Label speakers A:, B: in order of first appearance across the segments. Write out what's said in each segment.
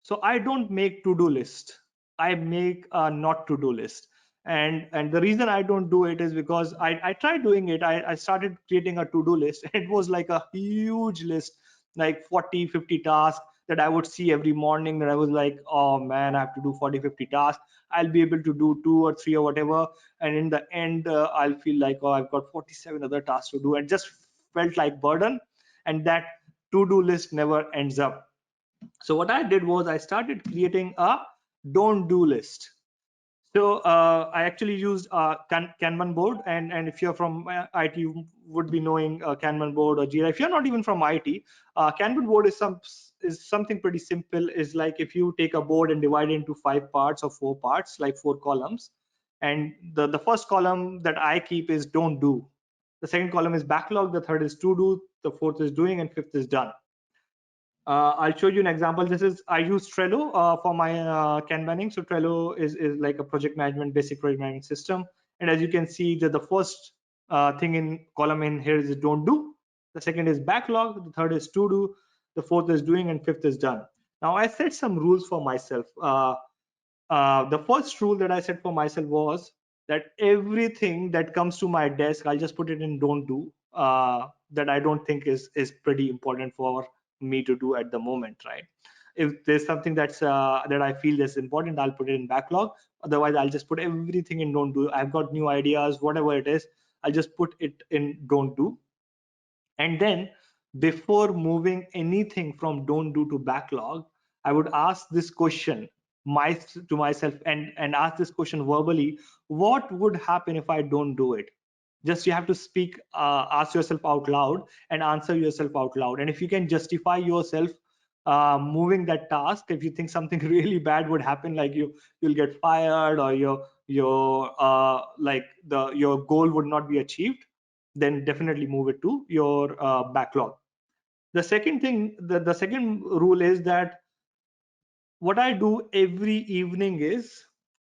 A: So I don't make to-do list. I make a not to-do list. And the reason I don't do it is because I tried doing it. I started creating a to-do list. It was like a huge list, like 40-50 tasks that I would see every morning, that I was like, oh man, I have to do 40-50 tasks. I'll be able to do 2 or 3 or whatever. And in the end, I'll feel like, oh, I've got 47 other tasks to do, and just felt like burden. And that to-do list never ends up. So what I did was I started creating a don't do list. So I actually used Kanban board, and if you're from IT, you would be knowing Kanban board or Jira. If you're not even from IT, Kanban board is something pretty simple. Is like if you take a board and divide it into 5 parts or 4 parts, like 4 columns, and the first column that I keep is don't do. The second column is backlog. The third is to do. The fourth is doing, and fifth is done. I'll show you an example. This is, I use Trello for my Kanbaning. So Trello is like a project management, basic project management system. And as you can see, that the first thing in column in here is don't do. The second is backlog. The third is to do. The fourth is doing, and fifth is done. Now I set some rules for myself. The first rule that I set for myself was that everything that comes to my desk, I'll just put it in don't do. That I don't think is pretty important for me to do at the moment, right? If there's something that I feel is important, I'll put it in backlog. Otherwise, I'll just put everything in don't do. I've got new ideas, whatever it is, I'll just put it in don't do. And then before moving anything from don't do to backlog, I would ask this question to myself, and ask this question verbally: what would happen if I don't do it? Just you have to speak, ask yourself out loud and answer yourself out loud. And if you can justify yourself moving that task, if you think something really bad would happen, like you'll get fired, or your goal would not be achieved, then definitely move it to your backlog. The second thing, the second rule is that what I do every evening is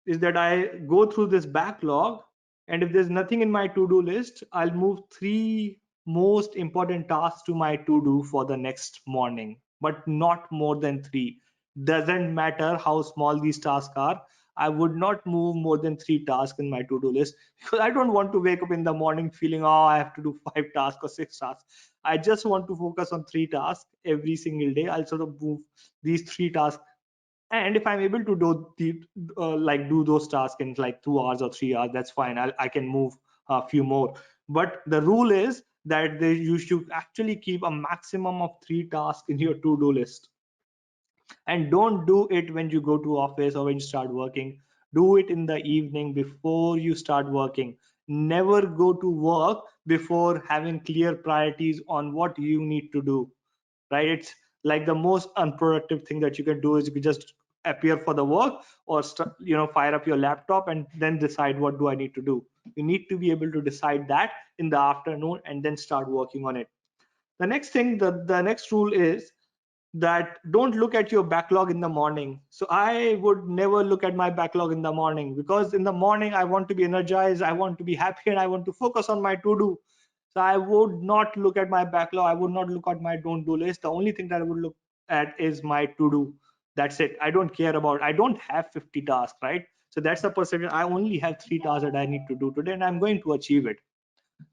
A: that I go through this backlog, and if there's nothing in my to-do list, I'll move 3 most important tasks to my to-do for the next morning, but not more than 3. Doesn't matter how small these tasks are. I would not move more than 3 tasks in my to-do list, because I don't want to wake up in the morning feeling, oh, I have to do 5 tasks or 6 tasks. I just want to focus on 3 tasks every single day. I'll sort of move these 3 tasks, and if I'm able to do those tasks in like 2 hours or 3 hours, that's fine. I can move a few more. But the rule is that you should actually keep a maximum of 3 tasks in your to-do list. And don't do it when you go to office or when you start working. Do it in the evening before you start working. Never go to work before having clear priorities on what you need to do, right? It's like the most unproductive thing that you can do is you can just appear for the work, or fire up your laptop and then decide what do I need to do. You need to be able to decide that in the afternoon and then start working on it. The next thing, the next rule is that don't look at your backlog in the morning. So I would never look at my backlog in the morning, because in the morning I want to be energized, I want to be happy, and I want to focus on my to do. So I would not look at my backlog. I would not look at my don't do list. The only thing that I would look at is my to do. That's it. I don't care about, I don't have 50 tasks, right? So that's the perception. I only have 3 tasks that I need to do today, and I'm going to achieve it.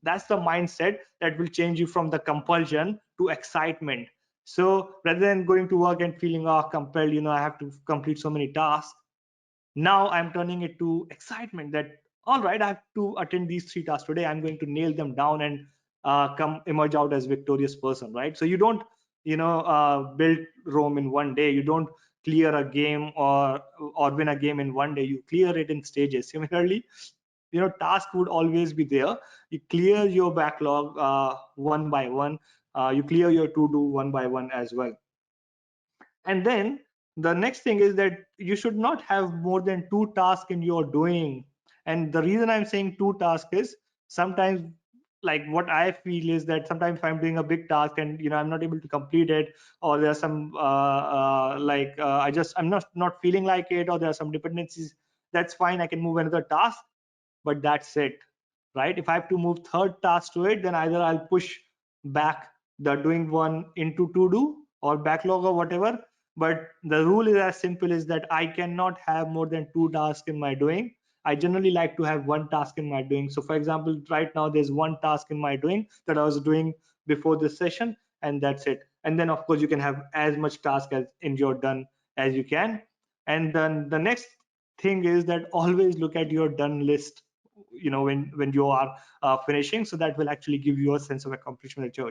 A: That's the mindset that will change you from the compulsion to excitement. So rather than going to work and feeling, oh, compelled, I have to complete so many tasks, now I'm turning it to excitement, that all right, I have to attend these 3 tasks today. I'm going to nail them down and come emerge out as victorious person, right? So you don't build Rome in one day. You don't clear a game or win a game in one day. You clear it in stages. Similarly, task would always be there. You clear your backlog one by one. You clear your to do one by one as well. And then the next thing is that you should not have more than 2 tasks in your doing. And the reason I'm saying 2 tasks is, sometimes, like, what I feel is that sometimes if I'm doing a big task and I'm not able to complete it, or there's some I'm not feeling like it, or there are some dependencies, that's fine. I can move another task, but that's it, right? If I have to move third task to it, then either I'll push back the doing one into to do or backlog or whatever, but the rule is as simple as that I cannot have more than 2 tasks in my doing. I generally like to have 1 task in my doing. So for example, right now there's 1 task in my doing that I was doing before this session, and that's it. And then of course you can have as much task as in your done as you can. And then the next thing is that always look at your done list, when you are finishing, so that will actually give you a sense of accomplishment at your